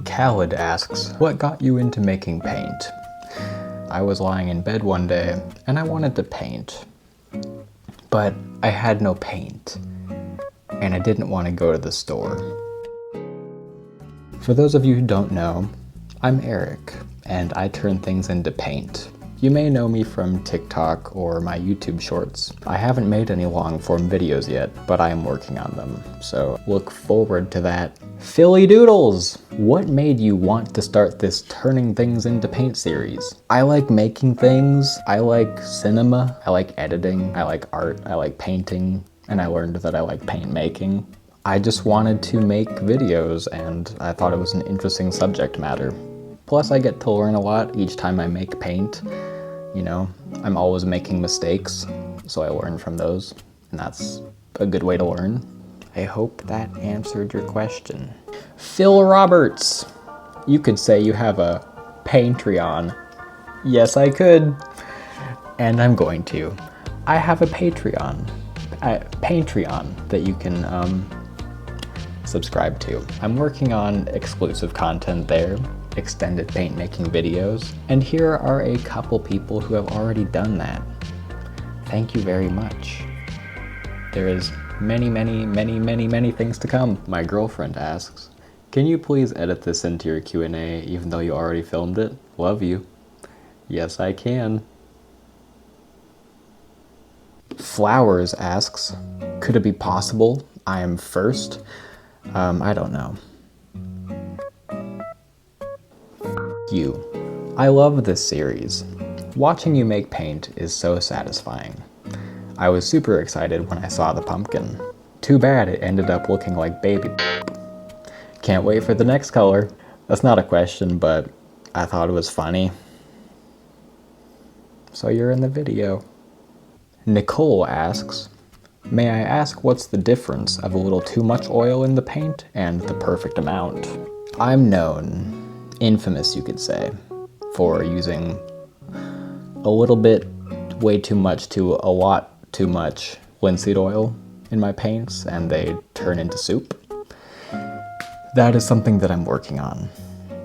Khaled asks, what got you into making paint? I was lying in bed one day and I wanted to paint, but I had no paint and I didn't want to go to the store. For those of you who don't know, I'm Eric and I turn things into paint. You may know me from TikTok or my YouTube shorts. I haven't made any long form videos yet, but I am working on them, so look forward to that. Philly Doodles! What made you want to start this turning things into paint series? I like making things, I like cinema, I like editing, I like art, I like painting, and I learned that I like paint making. I just wanted to make videos and I thought it was an interesting subject matter. Plus I get to learn a lot each time I make paint. You know, I'm always making mistakes, so I learn from those, and that's a good way to learn. I hope that answered your question. Phil Roberts, you could say you have a Patreon. Yes, I could, and I'm going to. I have a Patreon that you can subscribe to. I'm working on exclusive content there, extended paint making videos, and here are a couple people who have already done that. Thank you very much. There is many things to come. My girlfriend asks, can you please edit this into your Q&A even though you already filmed it? Love you. Yes, I can. Flowers asks, could it be possible I am first? I don't know. You. I love this series. Watching you make paint is so satisfying. I was super excited when I saw the pumpkin. Too bad it ended up looking like baby. Can't wait for the next color. That's not a question, but I thought it was funny. So you're in the video. Nicole asks, may I ask what's the difference of a little too much oil in the paint and the perfect amount? I'm known, infamous you could say, for using a little bit way too much to a lot too much linseed oil in my paints and they turn into soup. That is something that I'm working on.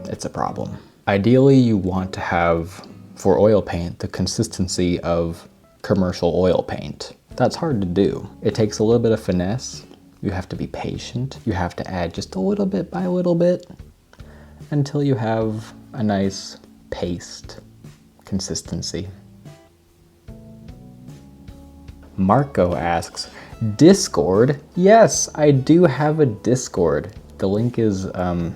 It's a problem. Ideally you want to have, for oil paint, the consistency of commercial oil paint. That's hard to do. It takes a little bit of finesse. You have to be patient. You have to add just a little bit by a little bit until you have a nice paste consistency. Marco asks, Discord? Yes, I do have a Discord. The link is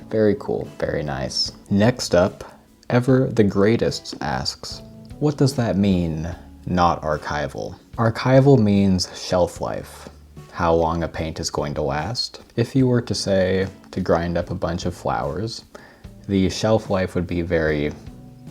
very cool, very nice. Next up, Ever the Greatest asks, what does that mean, not archival? Archival means shelf life, how long a paint is going to last. If you were to say to grind up a bunch of flowers, the shelf life would be very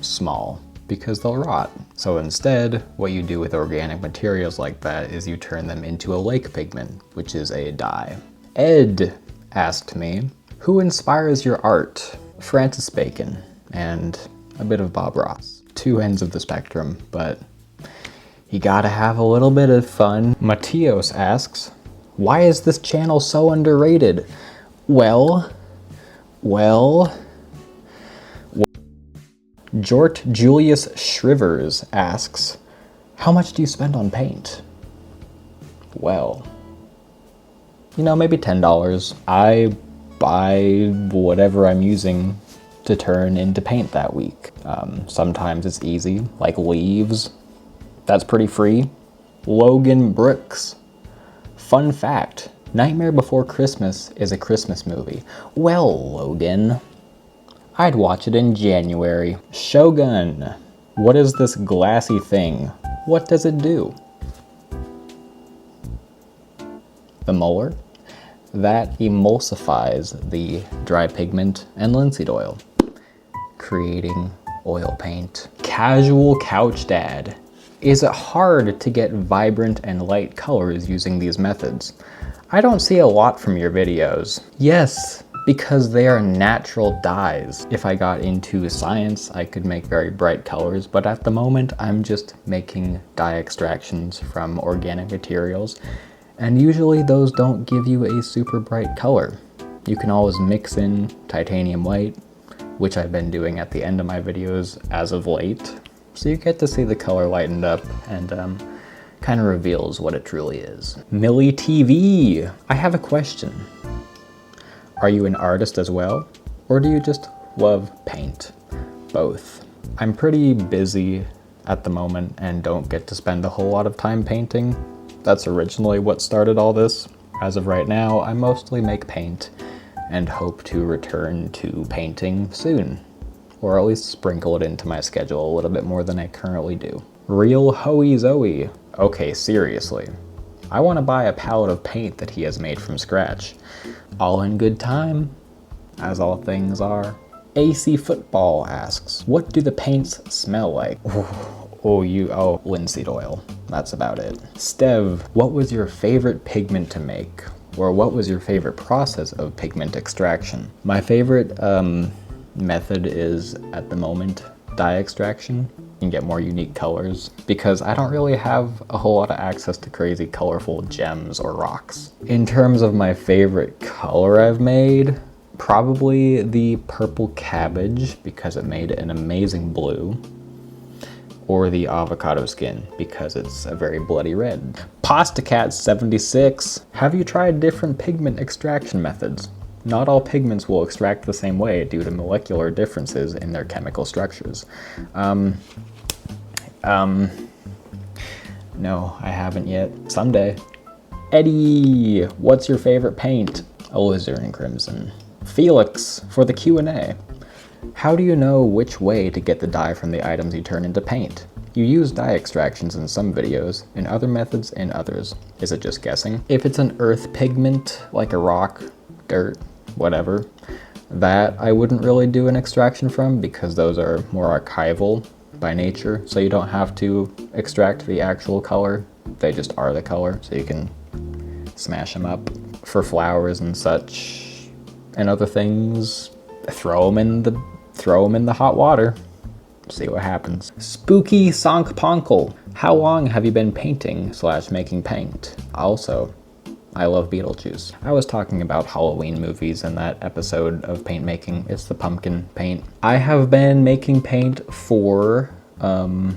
small because they'll rot. So instead, what you do with organic materials like that is you turn them into a lake pigment, which is a dye. Ed asked me, who inspires your art? Francis Bacon and a bit of Bob Ross. Two ends of the spectrum, but you gotta have a little bit of fun. Matthios asks, why is this channel so underrated? Well, Jort Julius Shrivers asks, how much do you spend on paint? Well, you know, maybe $10. I buy whatever I'm using to turn into paint that week. Sometimes it's easy, like leaves. That's pretty free. Logan Brooks. Fun fact, Nightmare Before Christmas is a Christmas movie. Well, Logan, I'd watch it in January. Shogun. What is this glassy thing? What does it do? The molar? That emulsifies the dry pigment and linseed oil, creating oil paint. Casual Couch Dad. Is it hard to get vibrant and light colors using these methods? I don't see a lot from your videos. Yes, because they are natural dyes. If I got into science, I could make very bright colors, but at the moment, I'm just making dye extractions from organic materials, and usually those don't give you a super bright color. You can always mix in titanium white, which I've been doing at the end of my videos as of late. So you get to see the color lightened up and kind of reveals what it truly is. Millie TV, I have a question. Are you an artist as well? Or do you just love paint? Both. I'm pretty busy at the moment and don't get to spend a whole lot of time painting. That's originally what started all this. As of right now, I mostly make paint and hope to return to painting soon, or at least sprinkle it into my schedule a little bit more than I currently do. Real Hoey Zoe. Okay, seriously. I want to buy a palette of paint that he has made from scratch. All in good time, as all things are. AC Football asks, what do the paints smell like? Linseed oil. That's about it. Stev, what was your favorite pigment to make? Or what was your favorite process of pigment extraction? My favorite method is, at the moment, dye extraction. You can get more unique colors because I don't really have a whole lot of access to crazy colorful gems or rocks. In terms of my favorite color I've made, probably the purple cabbage because it made an amazing blue, or the avocado skin because it's a very bloody red. PastaCat76, have you tried different pigment extraction methods? Not all pigments will extract the same way due to molecular differences in their chemical structures. No, I haven't yet. Someday. Eddie, what's your favorite paint? Alizarin Crimson. Felix, for the Q&A. How do you know which way to get the dye from the items you turn into paint? You use dye extractions in some videos, in other methods in others. Is it just guessing? If it's an earth pigment, like a rock, dirt, whatever, that I wouldn't really do an extraction from because those are more archival by nature, so you don't have to extract the actual color. They just are the color, so you can smash them up. For flowers and such, and other things, throw them in the hot water. See what happens. Spooky Sonkponkle. How long have you been painting / making paint? Also, I love Beetlejuice. I was talking about Halloween movies in that episode of paint making. It's the pumpkin paint. I have been making paint for 2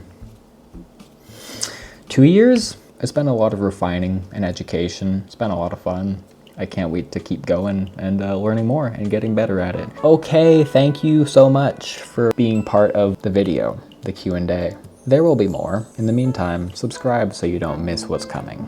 years. It's been a lot of refining and education. It's been a lot of fun. I can't wait to keep going and learning more and getting better at it. Okay, thank you so much for being part of the video, the Q&A. There will be more. In the meantime, subscribe so you don't miss what's coming.